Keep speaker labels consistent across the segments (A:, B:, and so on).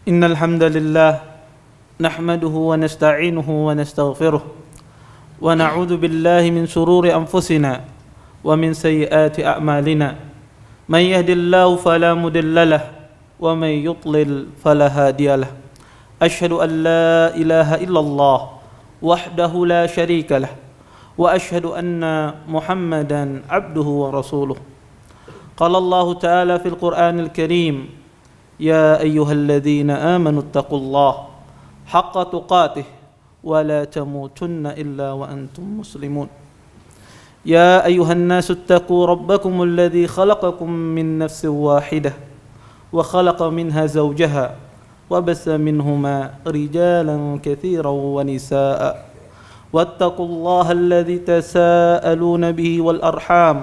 A: إن الحمد لله نحمده ونستعينه ونستغفره ونعوذ بالله من شرور أنفسنا ومن سيئات أعمالنا من يهد الله فلا مضل له ومن يضلل فلا هادي له أشهد أن لا إله إلا الله وحده لا شريك له وأشهد أن محمدا عبده ورسوله قال الله تعالى في القرآن الكريم يا أيها الذين آمنوا اتقوا الله حق تقاته ولا تموتن إلا وأنتم مسلمون يا أيها الناس اتقوا ربكم الذي خلقكم من نفس واحدة وخلق منها زوجها وبث منهما رجالا كثيرا ونساء واتقوا الله الذي تساءلون به والأرحام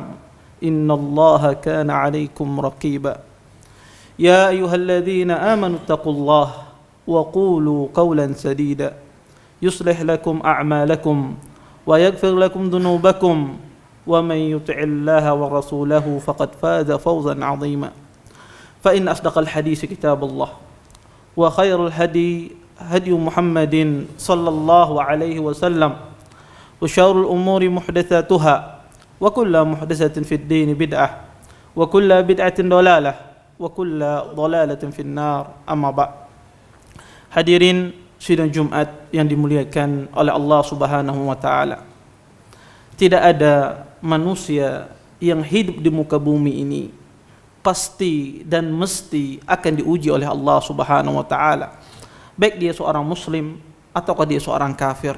A: إن الله كان عليكم رقيبا يا أيها الذين آمنوا اتقوا الله وقولوا قولا سديدا يصلح لكم أعمالكم ويغفر لكم ذنوبكم ومن يطع الله ورسوله فقد فاز فوزا عظيما فإن أصدق الحديث كتاب الله وخير الهدي هدي محمد صلى الله عليه وسلم وشر الأمور محدثاتها وكل محدثة في الدين بدعة وكل بدعة ضلالة وكل ضلالة في النار أما بعد. Hadirin sidang Jumat yang dimuliakan oleh Allah Subhanahu wa taala. Tidak ada manusia yang hidup di muka bumi ini pasti dan mesti akan diuji oleh Allah Subhanahu wa taala. Baik dia seorang muslim ataukah dia seorang kafir.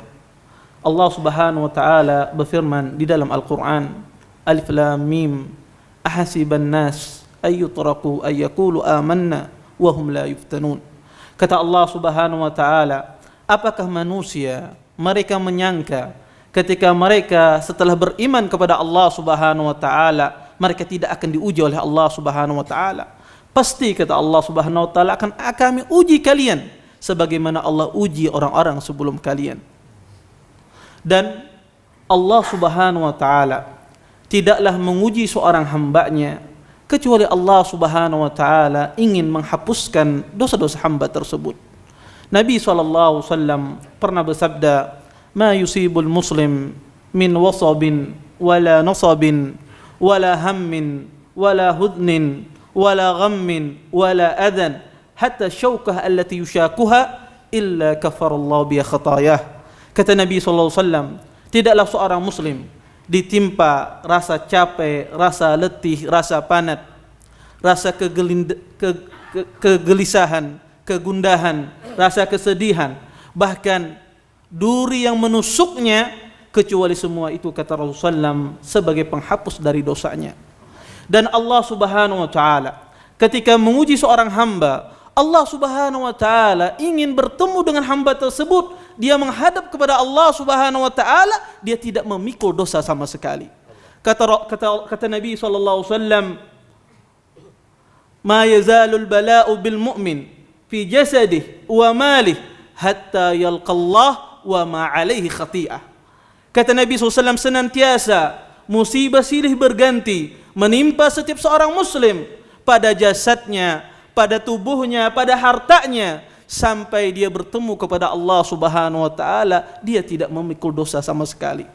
A: Allah Subhanahu wa taala berfirman di dalam Al-Qur'an, Alif Lam Mim, ahasiban nas ayyutraku ayyaqulu amanna wa hum la yuftanun. Kata Allah Subhanahu wa taala, apakah manusia mereka menyangka ketika mereka setelah beriman kepada Allah Subhanahu wa taala mereka tidak akan diuji oleh Allah Subhanahu wa taala? Pasti kata Allah Subhanahu wa taala akan kami uji kalian sebagaimana Allah uji orang-orang sebelum kalian. Dan Allah Subhanahu wa taala tidaklah menguji seorang hambanya kecuali Allah Subhanahu wa taala ingin menghapuskan dosa-dosa hamba tersebut. Nabi SAW pernah bersabda, "Ma yusibul muslim min wasabin wala nasabin wala hammin wala hudnin wala ghammin wala adhan hatta syauqah allati yushakuha illa kafarallahu bi khatayah." Kata Nabi SAW, tidaklah seorang muslim ditimpa rasa capek, rasa letih, rasa panat, rasa kegelisahan, kegundahan, rasa kesedihan, bahkan duri yang menusuknya, kecuali semua itu kata Rasulullah SAW sebagai penghapus dari dosanya. Dan Allah Subhanahu wa taala ketika menguji seorang hamba, Allah Subhanahu wa taala ingin bertemu dengan hamba tersebut, dia menghadap kepada Allah Subhanahu wa taala, dia tidak memikul dosa sama sekali. Kata Nabi sallallahu alaihi wasallam, "Ma yazalul bala'u bil mu'min fi jasadihi wa malihi hatta yalqa Allah wa ma 'alaihi khati'ah." Kata Nabi SAW, senantiasa musibah silih berganti menimpa setiap seorang muslim pada jasadnya, pada tubuhnya, pada hartanya, sampai dia bertemu kepada Allah Subhanahu wa taala, dia tidak memikul dosa sama sekali.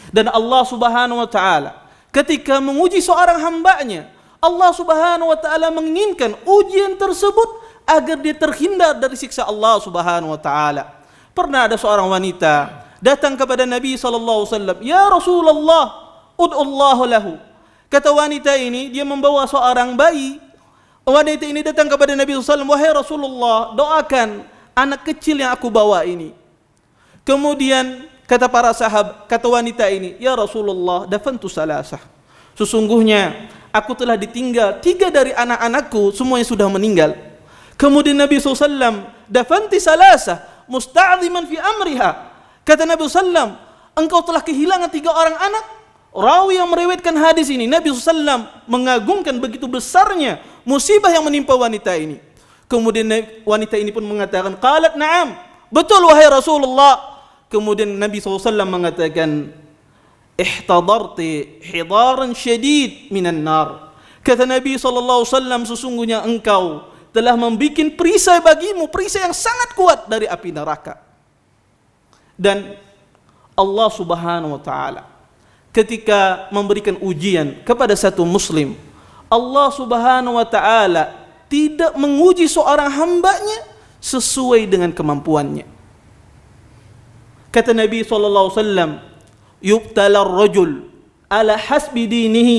A: Dan Allah Subhanahu wa taala ketika menguji seorang hambanya, Allah Subhanahu wa taala menginginkan ujian tersebut agar dia terhindar dari siksa Allah Subhanahu wa taala. Pernah ada seorang wanita datang kepada Nabi sallallahu alaihi wasallam, "Ya Rasulullah, ud'ullahu lahu." Kata wanita ini, dia membawa seorang bayi. Wanita ini datang kepada Nabi SAW, "Wahai Rasulullah, doakan anak kecil yang aku bawa ini." Kemudian kata para sahabat, kata wanita ini, "Ya Rasulullah, dafantu salasah." Sesungguhnya aku telah ditinggal 3 dari anak-anakku, semuanya sudah meninggal. Kemudian Nabi SAW, "Dafanti salasah musta'ziman fi amriha." Kata Nabi SAW, engkau telah kehilangan 3 orang anak. Rawi yang meriwayatkan hadis ini, Nabi SAW mengagungkan begitu besarnya musibah yang menimpa wanita ini. Kemudian wanita ini pun mengatakan, "Qalat na'am." Betul wahai Rasulullah. Kemudian Nabi SAW mengatakan, "Ihtadarti hidaran syadid minan nar." Kata Nabi SAW, sesungguhnya engkau telah membuat perisai bagimu, perisai yang sangat kuat dari api neraka. Dan Allah Subhanahu wa taala ketika memberikan ujian kepada satu muslim, Allah Subhanahu wa taala tidak menguji seorang hambanya sesuai dengan kemampuannya. Kata Nabi sallallahu alaihi wasallam, "Yubtala ar-rajul ala hasbi dinihi."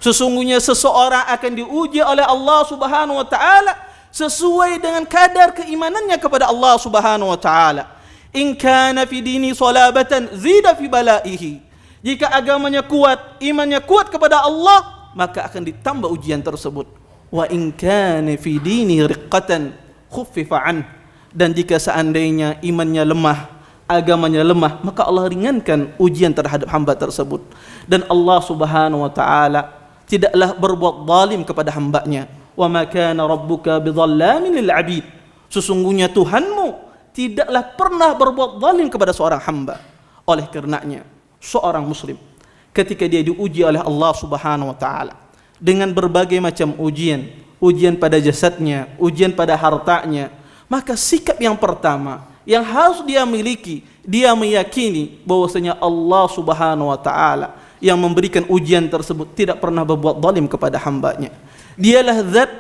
A: Sesungguhnya seseorang akan diuji oleh Allah Subhanahu wa taala sesuai dengan kadar keimanannya kepada Allah Subhanahu wa taala. In kana fi dini salabatan zida fi balaihi. Jika agamanya kuat, imannya kuat kepada Allah, maka akan ditambah ujian tersebut. Wa in kana fi dini riqqatan khuffifa an. Dan jika seandainya imannya lemah, agamanya lemah, maka Allah ringankan ujian terhadap hamba tersebut. Dan Allah Subhanahu wa taala tidaklah berbuat zalim kepada hambanya. Wa ma kana rabbuka bidhallamin lil 'abid. Sesungguhnya Tuhanmu tidaklah pernah berbuat zalim kepada seorang hamba. Oleh karenanya, seorang muslim ketika dia diuji oleh Allah Subhanahu wa taala dengan berbagai macam ujian, ujian pada jasadnya, ujian pada hartanya, maka sikap yang pertama yang harus dia miliki, dia meyakini bahwasanya Allah Subhanahu wa taala yang memberikan ujian tersebut tidak pernah berbuat zalim kepada hambanya. Dialah zat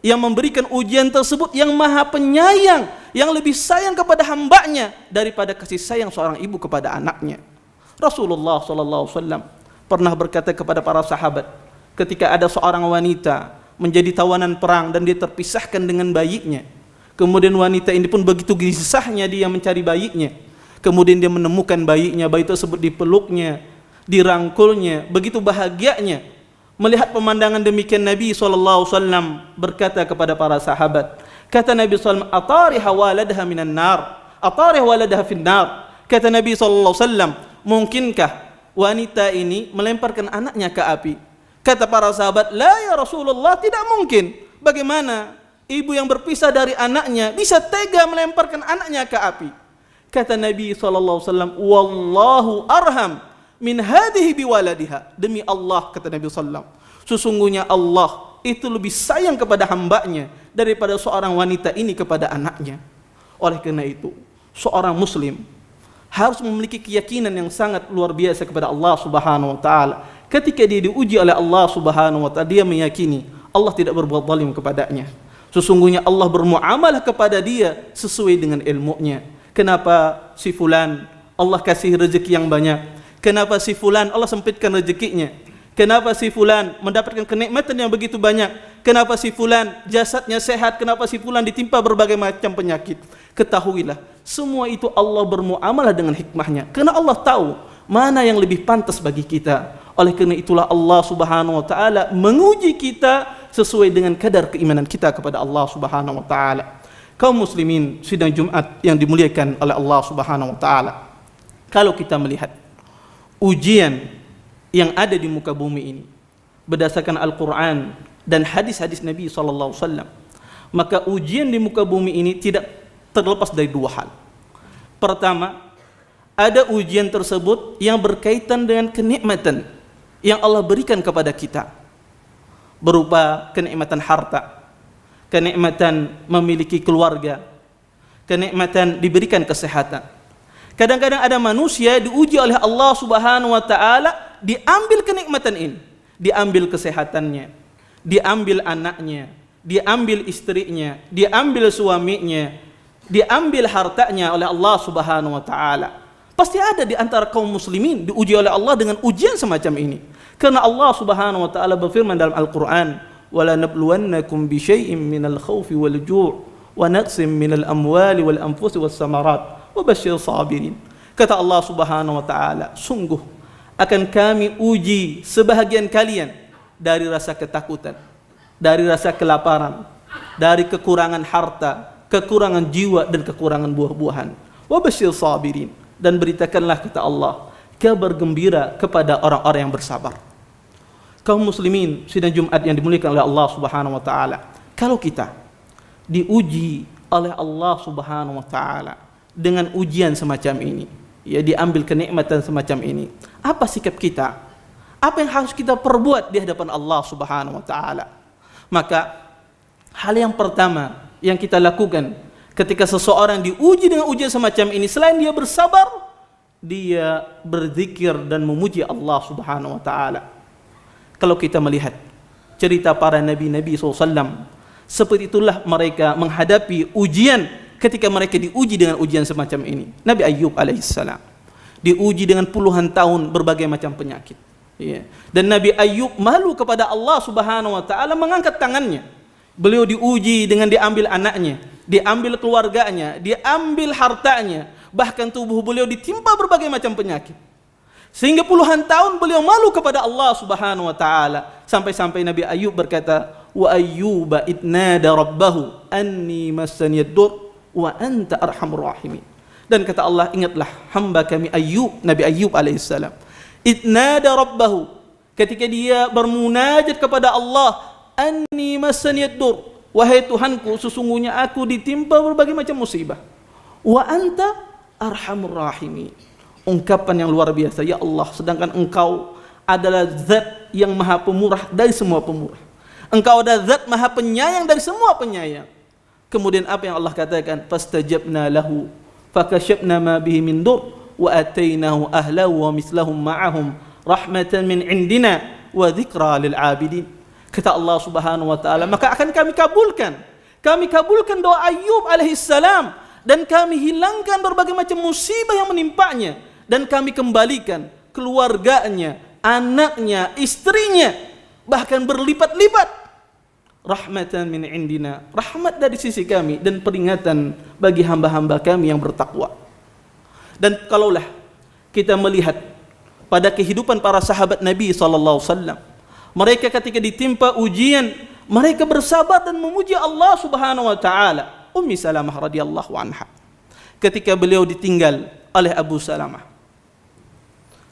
A: yang memberikan ujian tersebut yang maha penyayang, yang lebih sayang kepada hambanya daripada kasih sayang seorang ibu kepada anaknya. Rasulullah sallallahu alaihi wasallam pernah berkata kepada para sahabat ketika ada seorang wanita menjadi tawanan perang dan dia terpisahkan dengan bayinya. Kemudian wanita ini pun begitu gelisahnya dia mencari bayinya. Kemudian dia menemukan bayinya, bayi tersebut dipeluknya, dirangkulnya, begitu bahagianya. Melihat pemandangan demikian, Nabi SAW berkata kepada para sahabat, kata Nabi SAW, atariha waladaha minan nar, atariha waladaha fin nar. Kata Nabi SAW, mungkinkah wanita ini melemparkan anaknya ke api? Kata para sahabat, la ya Rasulullah, tidak mungkin. Bagaimana ibu yang berpisah dari anaknya bisa tega melemparkan anaknya ke api? Kata Nabi SAW, wallahu arham min hadhihi biwaladiha. Demi Allah, kata Nabi SAW, sesungguhnya Allah itu lebih sayang kepada hambanya daripada seorang wanita ini kepada anaknya. Oleh karena itu, seorang muslim harus memiliki keyakinan yang sangat luar biasa kepada Allah Subhanahu wa taala. Ketika dia diuji oleh Allah Subhanahu wa taala, dia meyakini Allah tidak berbuat zalim kepadanya. Sesungguhnya Allah bermuamalah kepada dia sesuai dengan ilmunya. Kenapa si fulan Allah kasih rezeki yang banyak? Kenapa si fulan Allah sempitkan rezekinya? Kenapa si fulan mendapatkan kenikmatan yang begitu banyak? Kenapa si fulan jasadnya sehat? Kenapa si fulan ditimpa berbagai macam penyakit? Ketahuilah, semua itu Allah bermuamalah dengan hikmahnya. Karena Allah tahu mana yang lebih pantas bagi kita. Oleh karena itulah Allah Subhanahu wa taala menguji kita sesuai dengan kadar keimanan kita kepada Allah Subhanahu wa taala. Kaum muslimin sidang Jumat yang dimuliakan oleh Allah Subhanahu wa taala. Kalau kita melihat ujian yang ada di muka bumi ini berdasarkan Al-Quran dan hadis-hadis Nabi SAW, maka ujian di muka bumi ini tidak terlepas dari dua hal. Pertama, ada ujian tersebut yang berkaitan dengan kenikmatan yang Allah berikan kepada kita, berupa kenikmatan harta, kenikmatan memiliki keluarga, kenikmatan diberikan kesehatan. Kadang-kadang ada manusia diuji oleh Allah Subhanahu wa taala, diambil kenikmatan ini, diambil kesehatannya, diambil anaknya, diambil istrinya, diambil suaminya, diambil hartanya oleh Allah Subhanahu wa taala. Pasti ada di antara kaum muslimin diuji oleh Allah dengan ujian semacam ini. Karena Allah Subhanahu wa taala berfirman dalam Al-Qur'an, "Wala nabluwannakum bi syai'in minal khaufi wal ju' wa naqsim minal amwali wal anfusi was samarat." Wabashir sabirin. Kata Allah Subhanahu wa taala, sungguh akan kami uji sebahagian kalian dari rasa ketakutan, dari rasa kelaparan, dari kekurangan harta, kekurangan jiwa dan kekurangan buah-buahan. Wabashir sabirin, dan beritakanlah, kata Allah, kabar gembira kepada orang-orang yang bersabar. Kaum muslimin sidang Jumat yang dimuliakan oleh Allah Subhanahu wa taala, kalau kita diuji oleh Allah Subhanahu wa taala dengan ujian semacam ini, ya, diambil kenikmatan semacam ini, apa sikap kita? Apa yang harus kita perbuat di hadapan Allah Subhanahu wa taala? Maka Hal yang pertama yang kita lakukan ketika seseorang diuji dengan ujian semacam ini, selain dia bersabar, dia berzikir dan memuji Allah Subhanahu wa taala. Kalau kita melihat cerita para nabi-nabi SAW, seperti itulah mereka menghadapi ujian ketika mereka diuji dengan ujian semacam ini. Nabi Ayyub alaihissalam diuji dengan puluhan tahun berbagai macam penyakit. Dan Nabi Ayyub malu kepada Allah Subhanahu wa taala mengangkat tangannya. Beliau diuji dengan diambil anaknya, diambil keluarganya, diambil hartanya, bahkan tubuh beliau ditimpa berbagai macam penyakit. Sehingga puluhan tahun beliau malu kepada Allah Subhanahu wa taala, sampai-sampai Nabi Ayyub berkata, "Wa ayyuba idnada rabbahu anni massani ad-dur wa anta arhamur rahimin." Dan kata Allah, ingatlah hamba kami Ayyub, Nabi Ayyub alaihissalam, idnada rabbahu, ketika dia bermunajat kepada Allah, anni massani ad-dur, wahai Tuhanku, sesungguhnya aku ditimpa berbagai macam musibah, wa anta arhamur rahimin. Ungkapan yang luar biasa, ya Allah, sedangkan Engkau adalah zat yang maha pemurah dari semua pemurah, Engkau adalah zat maha penyayang dari semua penyayang. Kemudian apa yang Allah katakan? Fastajabna lahu fakashafna ma bihi min dur wa atainahu ahlahu wa mislahum ma'ahum rahmatan min indina wa dzikra lil 'abidin. Kata Allah Subhanahu wa taala, maka akan kami kabulkan doa Ayyub alaihissalam, dan kami hilangkan berbagai macam musibah yang menimpanya, dan kami kembalikan keluarganya, anaknya, istrinya, bahkan berlipat-lipat. Rahmatan min indina, rahmat dari sisi kami dan peringatan bagi hamba-hamba kami yang bertakwa. Dan kalaulah kita melihat pada kehidupan para sahabat Nabi SAW, mereka ketika ditimpa ujian, mereka bersabar dan memuji Allah Subhanahu wa taala. Ummi Salamah radhiyallahu anha, ketika beliau ditinggal oleh Abu Salamah,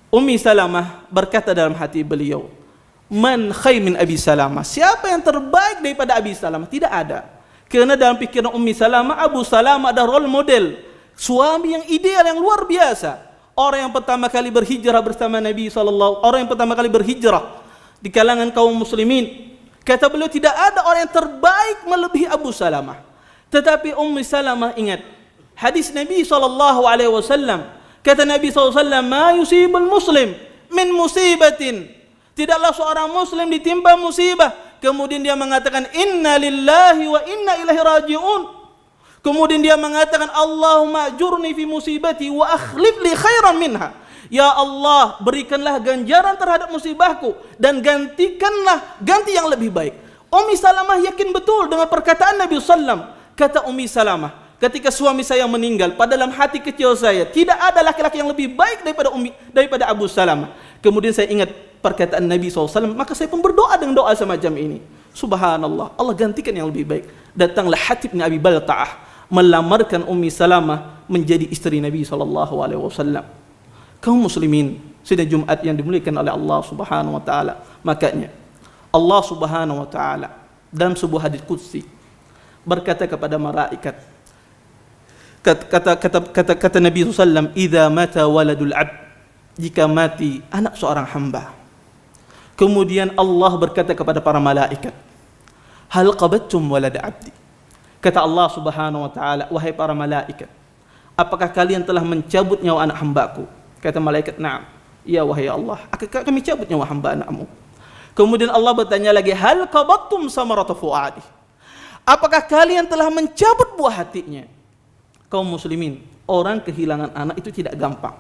A: Ummi Salamah berkata dalam hati beliau, "Man khair min Abi Salamah?" Siapa yang terbaik daripada Abi Salamah? Tidak ada. Karena dalam pikiran Ummi Salamah, Abu Salamah adalah role model, suami yang ideal, yang luar biasa. Orang yang pertama kali berhijrah bersama Nabi SAW, orang yang pertama kali berhijrah di kalangan kaum muslimin. Kata beliau, tidak ada orang yang terbaik melebihi Abu Salamah. Tetapi Ummi Salamah ingat hadis Nabi SAW. Kata Nabi SAW, "Ma yusibul muslim min musibatin." Tidaklah seorang muslim ditimpa musibah kemudian dia mengatakan inna lillahi wa inna ilaihi raji'un. Kemudian dia mengatakan Allahumma ajurni fi musibati wa akhlif li khairan minha. Ya Allah, berikanlah ganjaran terhadap musibahku dan gantikanlah ganti yang lebih baik. Ummi Salamah yakin betul dengan perkataan Nabi SAW. Kata Ummi Salamah, ketika suami saya meninggal, pada dalam hati kecil saya tidak ada laki-laki yang lebih baik daripada Abu Salamah. Kemudian saya ingat perkataan Nabi SAW, maka saya pun berdoa dengan doa semacam ini. Subhanallah, Allah gantikan yang lebih baik. Datanglah Hatib bin Abi Balta'ah melamarkan Ummi Salamah menjadi istri Nabi SAW. Kaum muslimin, sidang Jumat yang dimuliakan oleh Allah Subhanahu wa taala. Makanya Allah Subhanahu wa taala dalam sebuah hadits qudsi berkata kepada malaikat, kata Nabi SAW, "Idza mata waladul 'abd," jika mati anak seorang hamba. Kemudian Allah berkata kepada para malaikat, "Hal qabattum walad 'abdi?" Kata Allah Subhanahu wa taala, "Wahai para malaikat, apakah kalian telah mencabut nyawa anak hambaku?" Kata malaikat, "Na'am." "Ya wahai Allah, kami cabut nyawa hamba anakmu." Kemudian Allah bertanya lagi, "Hal qabattum samarata fuadi?" Apakah kalian telah mencabut buah hatinya? Kaum muslimin, orang kehilangan anak itu tidak gampang,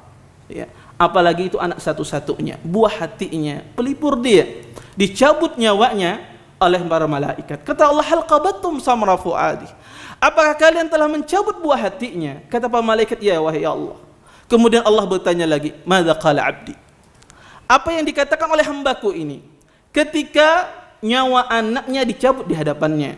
A: ya. Apalagi itu anak satu-satunya, buah hatinya, pelipur dia, dicabut nyawanya oleh para malaikat. Kata Allah, "Hal qabattum samra fuadi?" Apakah kalian telah mencabut buah hatinya? Kata para malaikat, "Ya wahai Allah." Kemudian Allah bertanya lagi, "Madza qala 'abdi?" Apa yang dikatakan oleh hambaku ini ketika nyawa anaknya dicabut di hadapannya?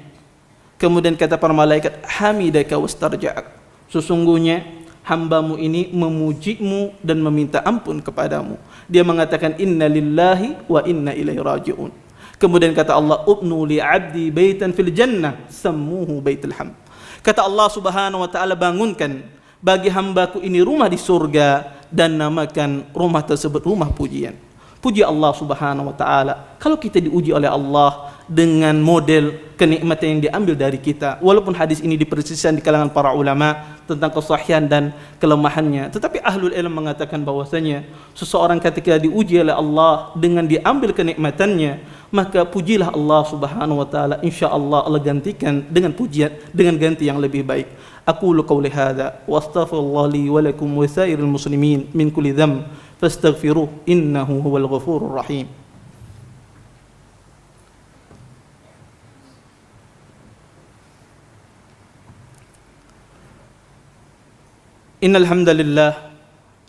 A: Kemudian kata para malaikat, "Hamidaka wastarja'ak." Sesungguhnya hambamu ini memujimu dan meminta ampun kepadamu. Dia mengatakan inna lillahi wa inna ilaihi raji'un. Kemudian kata Allah, "Ubnu li 'abdi baitan fil jannah sammuhu baitul hamd." Kata Allah Subhanahu wa taala, bangunkan bagi hambaku ini rumah di surga dan namakan rumah tersebut rumah pujian. Puji Allah Subhanahu wa taala. Kalau kita diuji oleh Allah dengan model kenikmatan yang diambil dari kita. Walaupun hadis ini dipersisihkan di kalangan para ulama tentang kesahihan dan kelemahannya, tetapi ahlul ilm mengatakan bahwasanya seseorang ketika diuji oleh Allah dengan diambil kenikmatannya, maka pujilah Allah Subhanahu wa taala, insyaallah Allah gantikan dengan pujian, dengan ganti yang lebih baik. Aqulu qawli hadza wa astaghfirullah li wa lakum wa sairil muslimin min kulli dhanb fastaghfiruh innahu huwal ghafurur rahim. Innal hamdalillah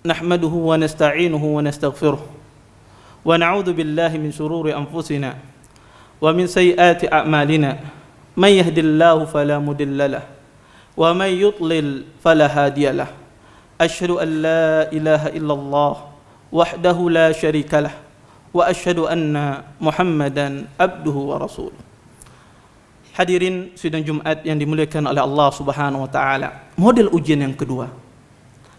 A: nahmaduhu wa nasta'inuhu wa nastaghfiruh wa na'udzu billahi min shururi anfusina wa min sayyiati a'malina may yahdihillahu fala mudilla lahu wa may yudlil fala hadiya lahu asyhadu an la ilaha illallah wahdahu la syarika lahu wa asyhadu anna Muhammadan abduhu wa rasuluh. Hadirin sidang Jumat yang dimuliakan oleh Allah Subhanahu wa taala, model ujian yang kedua,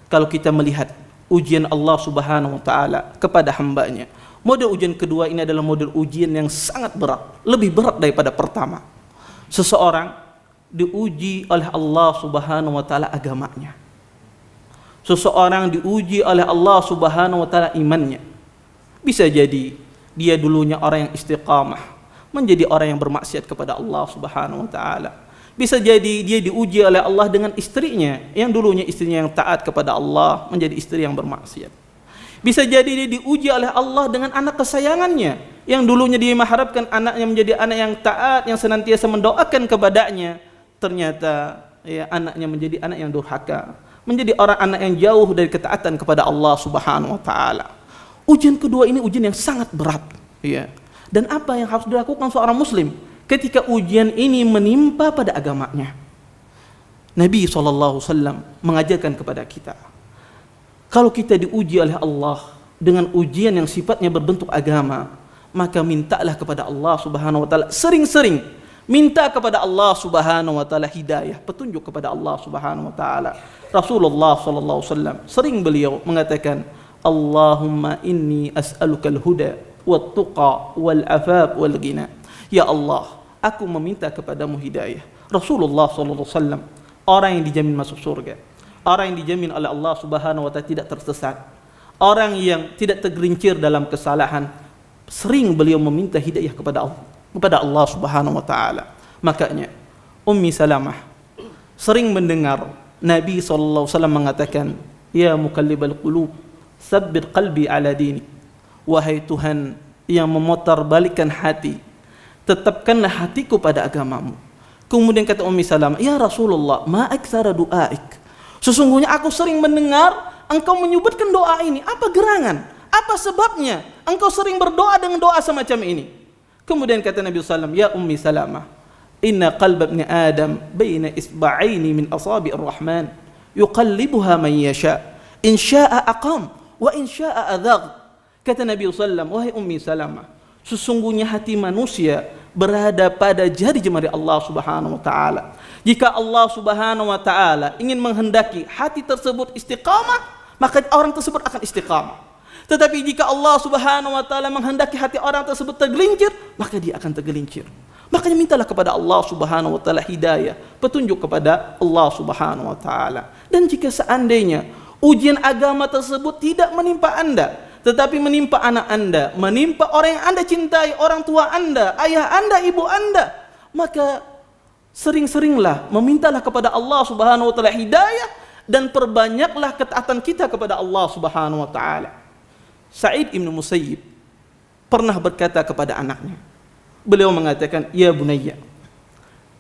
A: kalau kita melihat ujian Allah Subhanahu wa taala kepada hambanya, model ujian kedua ini adalah model ujian yang sangat berat, lebih berat daripada pertama. Seseorang diuji oleh Allah Subhanahu wa taala agamanya. Seseorang diuji oleh Allah Subhanahu wa taala imannya. Bisa jadi dia dulunya orang yang istiqamah, menjadi orang yang bermaksiat kepada Allah Subhanahu wa taala. Bisa jadi dia diuji oleh Allah dengan istrinya, yang dulunya istrinya yang taat kepada Allah menjadi istri yang bermaksiat. Bisa jadi dia diuji oleh Allah dengan anak kesayangannya, yang dulunya dia mengharapkan anaknya menjadi anak yang taat, yang senantiasa mendoakan kepadanya, ternyata ya, anaknya menjadi anak yang durhaka, menjadi anak yang jauh dari ketaatan kepada Allah Subhanahu wa taala. Ujian kedua ini ujian yang sangat berat, ya. Dan apa yang harus dilakukan seorang muslim ketika ujian ini menimpa pada agamanya? Nabi SAW mengajarkan kepada kita, kalau kita diuji oleh Allah dengan ujian yang sifatnya berbentuk agama, maka mintalah kepada Allah Subhanahu wa taala, sering-sering minta kepada Allah Subhanahu wa taala hidayah, petunjuk kepada Allah Subhanahu wa taala. Rasulullah SAW sering beliau mengatakan, Allahumma inni as'alukal huda wat tuqa wal afaf wal ghina. Ya Allah, aku meminta kepadamu hidayah. Rasulullah SAW orang yang dijamin masuk surga, orang yang dijamin oleh Allah Subhanahu wa taala tidak tersesat, orang yang tidak tergelincir dalam kesalahan. Sering beliau meminta hidayah kepada Allah Subhanahu wa taala. Makanya Ummi Salamah sering mendengar Nabi SAW mengatakan, ya muqallibal qulub tsabbit qalbi ala dinik. Wahai Tuhan yang memutarbalikkan hati, tetapkanlah hatiku pada agamamu. Kemudian kata Ummi Salamah, ya Rasulullah, ma aktsara du'aik. Sesungguhnya aku sering mendengar engkau menyebutkan doa ini. Apa gerangan? Apa sebabnya engkau sering berdoa dengan doa semacam ini? Kemudian kata Nabi SAW, ya Ummi Salamah, inna qalba ibni Adam baina isba'aini min asabi'ir rahman yuqallibuha man yasha in sya'a aqam wa in sya'a adhaq. Kata Nabi SAW, wahai Ummi Salamah, sesungguhnya hati manusia berada pada jari jemari Allah Subhanahu wa taala. Jika Allah Subhanahu wa taala ingin menghendaki hati tersebut istiqamah, maka orang tersebut akan istiqamah. Tetapi jika Allah Subhanahu wa taala menghendaki hati orang tersebut tergelincir, maka dia akan tergelincir. Makanya mintalah kepada Allah Subhanahu wa taala hidayah, petunjuk kepada Allah Subhanahu wa taala. Dan jika seandainya ujian agama tersebut tidak menimpa Anda, tetapi menimpa anak Anda, menimpa orang yang Anda cintai, orang tua Anda, ayah Anda, ibu Anda, maka sering-seringlah memintalah kepada Allah Subhanahu wa taala hidayah dan perbanyaklah ketaatan kita kepada Allah Subhanahu wa taala. Sa'id ibn Musayyib pernah berkata kepada anaknya, beliau mengatakan, ya bunayya,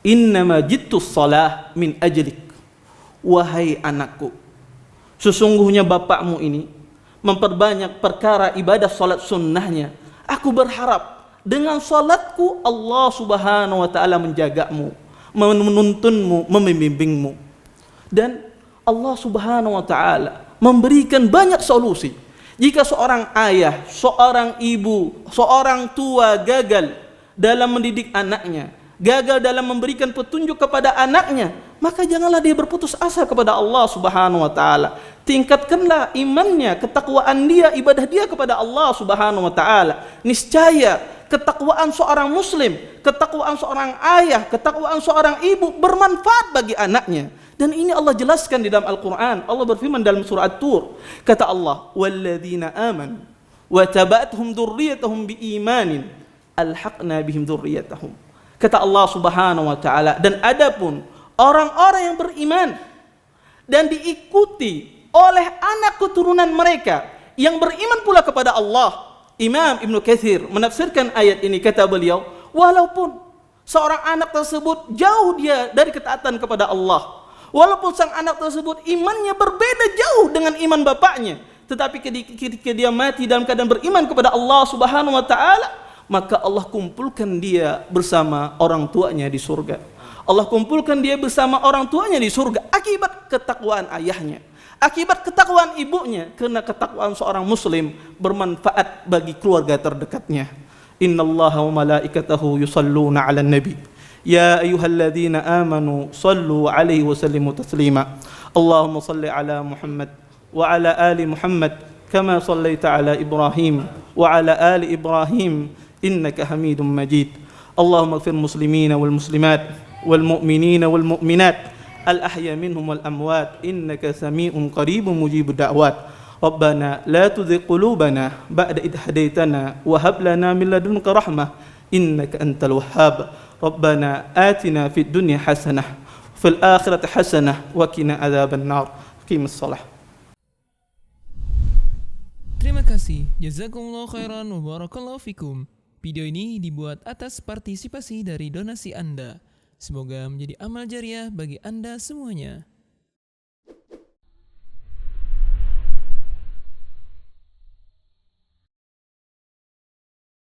A: innama jittus salah min ajlik. Wahai anakku, sesungguhnya bapakmu ini memperbanyak perkara ibadah salat sunnahnya. Aku berharap dengan salatku Allah Subhanahu wa taala menjagamu, menuntunmu, membimbingmu. Dan Allah Subhanahu wa taala memberikan banyak solusi. Jika seorang ayah, seorang ibu, seorang tua gagal dalam mendidik anaknya, gagal dalam memberikan petunjuk kepada anaknya, maka janganlah dia berputus asa kepada Allah Subhanahu wa taala. Tingkatkanlah imannya, ketakwaan dia, ibadah dia kepada Allah Subhanahu wa taala. Niscaya ketakwaan seorang muslim, ketakwaan seorang ayah, ketakwaan seorang ibu bermanfaat bagi anaknya. Dan ini Allah jelaskan di dalam Al-Quran. Allah berfirman dalam surah At-Tur, kata Allah, walladzina amanu wa tabathum dzurriyyatuhum biimanin alhaqna bihim dzurriyyatahum. Kata Allah Subhanahu wa taala, dan adapun orang-orang yang beriman dan diikuti oleh anak keturunan mereka yang beriman pula kepada Allah. Imam Ibnu Katsir menafsirkan ayat ini, kata beliau, walaupun seorang anak tersebut jauh dia dari ketaatan kepada Allah, walaupun sang anak tersebut imannya berbeda jauh dengan iman bapaknya, tetapi ketika dia mati dalam keadaan beriman kepada Allah Subhanahu wa taala, maka Allah kumpulkan dia bersama orang tuanya di surga. Allah kumpulkan dia bersama orang tuanya di surga akibat ketakwaan ayahnya, akibat ketakwaan ibunya, karena ketakwaan seorang muslim bermanfaat bagi keluarga terdekatnya. Innallaha wa malaikatahu yusalluna 'alan nabi ya ayyuhalladzina amanu sallu 'alaihi wa sallimu taslima. Allahumma salli 'ala Muhammad wa 'ala ali Muhammad kama sallaita 'ala Ibrahim wa 'ala ali Ibrahim innaka Hamidum Majid. Allahumma ighfir muslimina wal muslimat والمؤمنين والمؤمنات الأحياء منهم والأموات إنك سميع قريب مجيب الدعوات. ربنا لا تزغ قلوبنا بعد إذ هديتنا وهب لنا من لدنك رحمة إنك أنت الوهاب. ربنا آتنا في الدنيا حسنة وفي الآخرة حسنة وقنا عذاب النار. قيم الصلاة.
B: Terima kasih. Jazakumullah khairan wa barakallahu fikum. Video ini dibuat atas partisipasi dari donasi Anda. Semoga menjadi amal jariah bagi Anda semuanya.